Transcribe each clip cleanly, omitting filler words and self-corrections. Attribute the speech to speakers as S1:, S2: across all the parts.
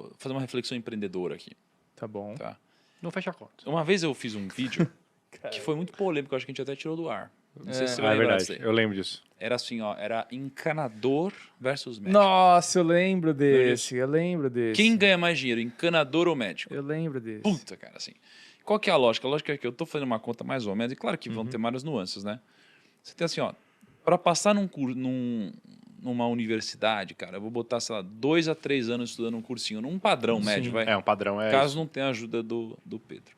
S1: vou fazer uma reflexão empreendedora aqui.
S2: Tá bom.
S1: Tá?
S3: Não fecha a conta.
S1: Uma vez eu fiz um vídeo que foi muito polêmico, acho que a gente até tirou do ar. Não sei se você vai
S3: É
S1: lembrar
S3: verdade,
S1: disso aí.
S3: eu lembro disso.
S1: Era assim, ó, era encanador versus médico.
S2: Nossa, eu lembro desse. Eu lembro desse.
S1: Quem ganha mais dinheiro, encanador ou médico?
S2: Eu lembro desse.
S1: Puta, cara, assim. Qual que é a lógica? A lógica é que eu tô fazendo uma conta mais ou menos, e claro que vão ter várias nuances, né? Você tem assim, ó, para passar numa universidade, cara, eu vou botar, sei lá, 2 a 3 anos estudando um cursinho, num padrão médio, vai.
S3: É, um padrão
S1: Caso não tenha a ajuda do Pedro.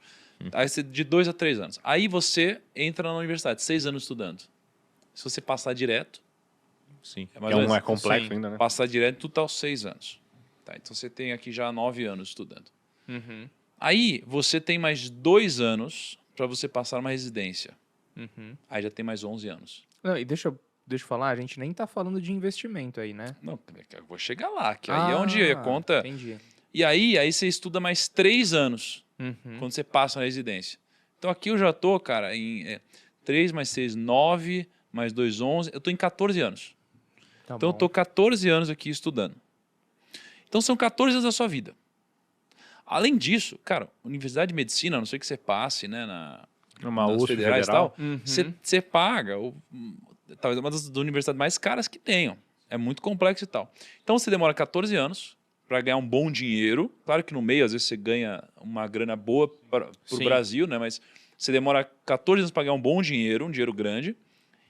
S1: Aí você, de 2 a 3 anos. Aí você entra na universidade, 6 anos estudando. Se você passar direto,
S3: Sim.
S1: mais ou menos-
S3: É complexo
S2: Sim.
S3: ainda, né?
S1: passar direto, tu tá aos 6 anos. Tá, então você tem aqui já 9 anos estudando.
S2: Uhum.
S1: Aí você tem mais 2 anos para você passar uma residência.
S2: Uhum.
S1: Aí já tem mais 11 anos.
S2: Não, e deixa eu falar, a gente nem tá falando de investimento aí, né?
S1: Não, eu vou chegar lá, que aí é onde a conta...
S2: Entendi.
S1: E aí você estuda mais 3 anos
S2: Uhum.
S1: quando você passa na residência. Então aqui eu já tô, cara, em 3 mais 6, 9, mais 2, 11. Eu tô em 14 anos.
S2: Tá
S1: Então eu
S2: bom.
S1: tô 14 anos aqui estudando. Então são 14 anos da sua vida. Além disso, cara, Universidade de Medicina, a não sei que você passe, né,
S3: Numa
S1: nas
S3: USP
S1: federais e
S3: federal.
S1: tal,
S2: Uhum.
S1: você paga, talvez uma das universidades mais caras que tenham. É muito complexo e tal. Então você demora 14 anos para ganhar um bom dinheiro. Claro que no meio, às vezes, você ganha uma grana boa para o
S2: Sim.
S1: Brasil, né? Mas você demora 14 anos para ganhar um bom dinheiro, um dinheiro grande,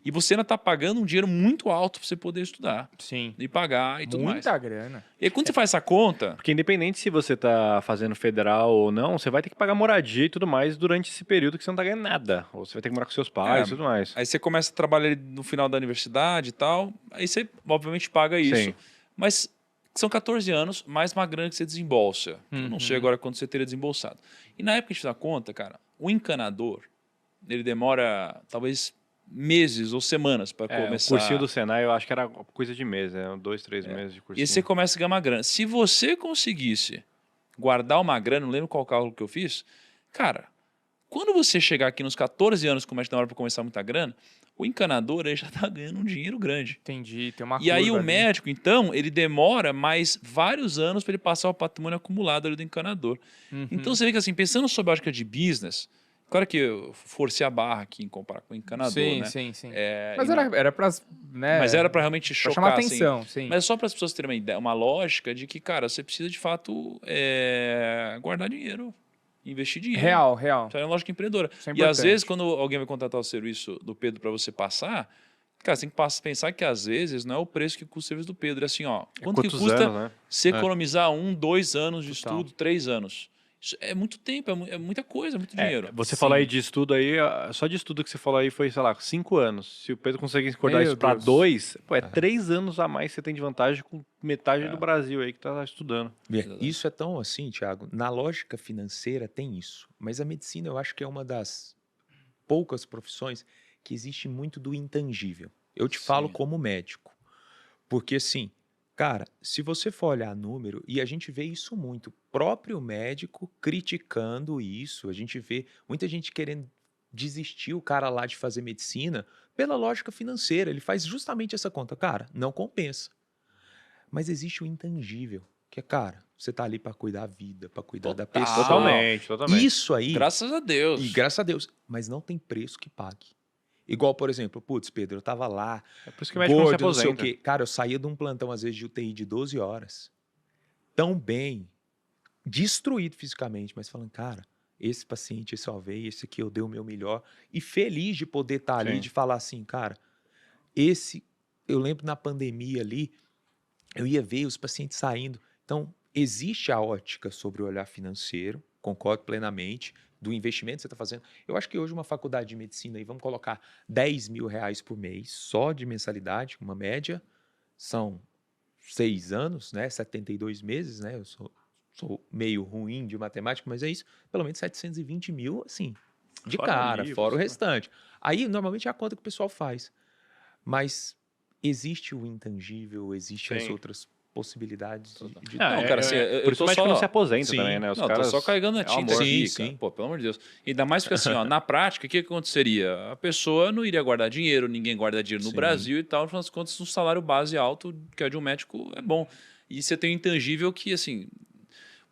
S1: e você ainda está pagando um dinheiro muito alto para você poder estudar
S2: Sim.
S1: e pagar e tudo mais.
S2: Muita grana.
S1: E aí, quando você faz essa conta,
S3: Porque independente se você tá fazendo federal ou não, você vai ter que pagar moradia e tudo mais durante esse período que você não tá ganhando nada. Ou você vai ter que morar com seus pais e tudo mais.
S1: aí você começa a trabalhar ali no final da universidade e tal, aí você, obviamente, paga isso.
S3: Sim.
S1: Mas são 14 anos, mais uma grana que você desembolsa. Eu não sei agora quando você teria desembolsado. E na época que a gente dá conta, cara, o encanador, ele demora talvez meses ou semanas para
S3: O
S1: começar.
S3: cursinho do Senai eu acho que era coisa de mês, né? 2, 3 meses de
S1: E
S3: cursinho.
S1: aí você começa a ganhar uma grana. Se você conseguisse guardar uma grana, não lembro qual cálculo que eu fiz, cara, quando você chegar aqui nos 14 anos, como é que demora para começar muita grana, o encanador aí já está ganhando um dinheiro grande.
S2: Entendi. Tem uma
S1: E aí
S2: curva
S1: o
S2: ali.
S1: médico, então, ele demora mais vários anos para ele passar o patrimônio acumulado ali do encanador.
S2: Uhum.
S1: Então você vê que assim, pensando sob a ótica de business, claro que eu forcei a barra aqui em comparar com o encanador,
S2: Sim,
S1: né?
S2: sim, sim.
S1: É,
S2: Mas
S1: e
S2: era pra, né?
S1: mas era para realmente
S2: pra
S1: chocar,
S2: chamar
S1: assim.
S2: atenção, sim.
S1: Mas só para as pessoas terem uma ideia, uma lógica de que, cara, você precisa de fato guardar dinheiro, investir dinheiro.
S2: Real.
S1: Isso é uma lógica empreendedora.
S2: Isso é
S1: E às
S2: importante.
S1: vezes, quando alguém vai contratar o serviço do Pedro para você passar, cara, você tem que pensar que às vezes não é o preço que custa o serviço do Pedro. É assim, ó, quanto que
S3: quantos
S1: custa
S3: anos, né?
S1: você economizar 1, 2 anos de
S2: Total.
S1: estudo, 3 anos? Isso é muito tempo, é muita coisa, é muito dinheiro.
S3: Você
S2: Sim.
S3: falou aí de estudo aí, só de estudo que você falou aí foi, sei lá, 5 anos. Se o Pedro conseguir acordar
S2: Meu
S3: isso pra
S2: Deus.
S3: 2, pô, é 3 anos a mais que você tem de vantagem com metade do Brasil aí que tá estudando.
S4: Isso é tão assim, Thiago. Na lógica financeira tem isso. Mas a medicina eu acho que é uma das poucas profissões que existe muito do intangível. Eu te falo
S1: Sim.
S4: como médico. Porque assim, cara, se você for olhar número, e a gente vê isso muito, o próprio médico criticando isso, a gente vê muita gente querendo desistir o cara lá de fazer medicina pela lógica financeira. Ele faz justamente essa conta. Cara, não compensa. Mas existe o intangível, que é, cara, você tá ali para cuidar da vida, para cuidar da
S1: Total.
S4: pessoa.
S3: Totalmente.
S4: Isso aí,
S1: Graças a Deus.
S4: e graças a Deus, mas não tem preço que pague. Igual, por exemplo, putz, Pedro, eu tava lá,
S3: É por isso que o médico não se
S4: gordo, não sei o
S3: aposenta.
S4: quê. Cara, eu saía de um plantão, às vezes, de UTI de 12 horas, tão bem, destruído fisicamente, mas falando, cara, esse paciente eu salvei, esse aqui eu dei o meu melhor, e feliz de poder estar ali,
S3: Sim.
S4: de falar assim, cara, eu lembro na pandemia ali, eu ia ver os pacientes saindo. Então, existe a ótica sobre o olhar financeiro, concordo plenamente, do investimento que você está fazendo. Eu acho que hoje uma faculdade de medicina, aí, vamos colocar R$ 10.000 por mês, só de mensalidade, uma média, são 6 anos, né? 72 meses, né? Eu sou meio ruim de matemática, mas é isso. Pelo menos 720 mil, assim, de
S3: Fora
S4: cara,
S3: livros,
S4: fora o
S3: né?
S4: restante. Aí, normalmente, é a conta que o pessoal faz. Mas existe o intangível, existem as
S3: Sim.
S4: outras possibilidades de
S3: Ah,
S1: Não, cara, assim,
S3: por isso o médico não se aposenta
S4: Sim.
S3: também, né? Os
S1: Não,
S3: caras,
S1: tô só carregando a
S3: é o
S1: tinta
S3: amor.
S1: aqui,
S4: Sim,
S1: cara.
S4: sim.
S1: Pô, pelo amor de Deus. Ainda mais porque assim, ó, na prática, o que aconteceria? A pessoa não iria guardar dinheiro, ninguém guarda dinheiro no
S4: Sim.
S1: Brasil e tal, no final das contas, um salário base alto, que é de um médico, é bom. E você tem o intangível que, assim,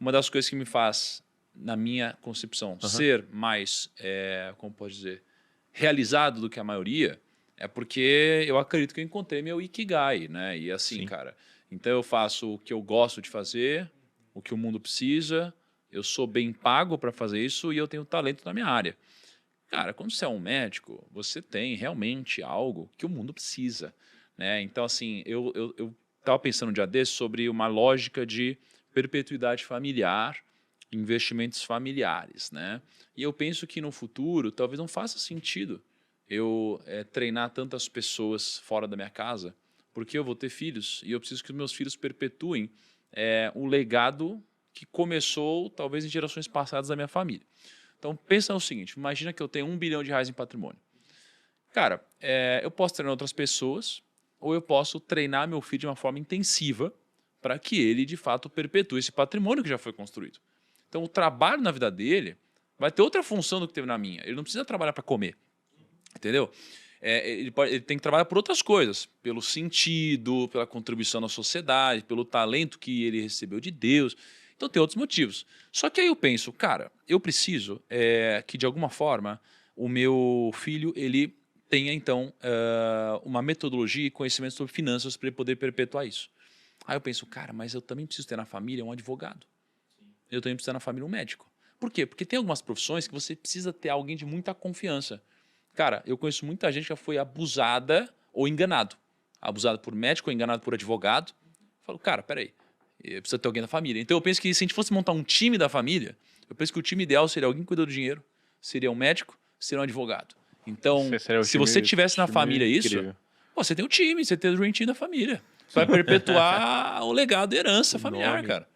S1: uma das coisas que me faz, na minha concepção, ser mais, como pode dizer, realizado do que a maioria, é porque eu acredito que eu encontrei meu Ikigai, né? E assim,
S4: Sim.
S1: cara, então eu faço o que eu gosto de fazer, o que o mundo precisa, eu sou bem pago para fazer isso e eu tenho talento na minha área. Cara, quando você é um médico, você tem realmente algo que o mundo precisa, né? Então, assim, eu estava pensando um dia desses sobre uma lógica de perpetuidade familiar, investimentos familiares, né? E eu penso que no futuro talvez não faça sentido eu treinar tantas pessoas fora da minha casa, porque eu vou ter filhos e eu preciso que os meus filhos perpetuem o legado que começou talvez em gerações passadas da minha família. Então pensa no seguinte, imagina que eu tenho R$1 bilhão em patrimônio. Cara, eu posso treinar outras pessoas ou eu posso treinar meu filho de uma forma intensiva para que ele, de fato, perpetue esse patrimônio que já foi construído. Então, o trabalho na vida dele vai ter outra função do que teve na minha. Ele não precisa trabalhar para comer, entendeu? Ele tem que trabalhar por outras coisas, pelo sentido, pela contribuição na sociedade, pelo talento que ele recebeu de Deus. Então, tem outros motivos. Só que aí eu penso, cara, eu preciso que, de alguma forma, o meu filho ele tenha, então, uma metodologia e conhecimento sobre finanças para ele poder perpetuar isso. Aí eu penso, cara, mas eu também preciso ter na família um advogado. Eu também preciso ter na família um médico. Por quê? Porque tem algumas profissões que você precisa ter alguém de muita confiança. Cara, eu conheço muita gente que já foi abusada ou enganado. Abusada por médico ou enganado por advogado. Eu falo, cara, peraí, precisa ter alguém da família. Então eu penso que se a gente fosse montar um time da família, eu penso que o time ideal seria alguém que cuida do dinheiro, seria um médico, seria um advogado. Então, se você tivesse na família isso, você tem um time, você tem o dream team da família. Você vai perpetuar o legado e a herança familiar, cara.